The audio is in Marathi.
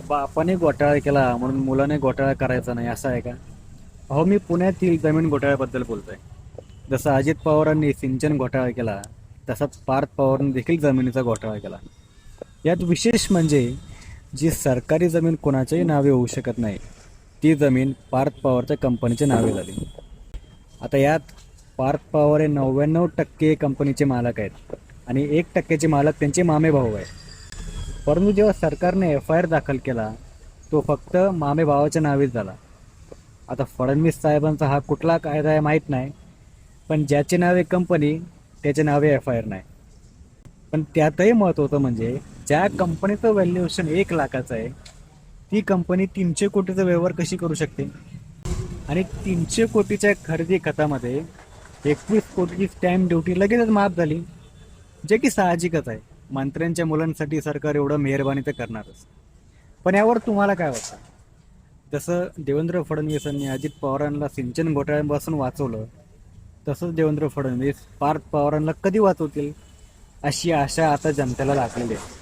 बापाने घोटाळा केला म्हणून मुलाने घोटाळा करायचा नाही असं आहे का? अहो, मी पुण्यातील जमीन घोटाळ्याबद्दल बोलतोय. जसं अजित पवारांनी सिंचन घोटाळा केला, तसाच पार्थ पवारांनी देखील जमिनीचा घोटाळा केला. यात विशेष म्हणजे जी सरकारी जमीन कोणाच्याही नावे होऊ शकत नाही, ती जमीन पार्थ पवारच्या कंपनीच्या नावे झाली. आता यात पार्थ पवार हे 99% कंपनीचे मालक आहेत आणि 1%चे मालक त्यांचे मामे भाऊ आहेत. परंतु जेव्हा सरकारने FIR दाखल केला, तो फक्त मामे भावाच्या नावेच झाला. आता फडणवीस साहेबांचा हा कुठला कायदा आहे माहीत नाही, पण ज्याचे नावे कंपनी त्याचे नावे FIR नाही. पण त्यातही महत्त्वाचं म्हणजे ज्या कंपनीचं व्हॅल्युएशन 1 लाखाचं आहे, ती कंपनी 300 कोटीचा व्यवहार कशी करू शकते? आणि 300 कोटीच्या खरेदी खतामध्ये 21 कोटीची स्टॅम्प ड्युटी लगेचच माफ झाली, जे की साहजिकच आहे. मंत्र्यांच्या मुलांसाठी सरकार एवढं मेहरबानी तर करणारच. पण यावर तुम्हाला काय वाटतं? जसं देवेंद्र फडणवीसांनी अजित पवारांना सिंचन घोटाळ्यांपासून वाचवलं, तसंच देवेंद्र फडणवीस पार्थ पवारांना कधी वाचवतील अशी आशा आता जनतेला लागलेली आहे.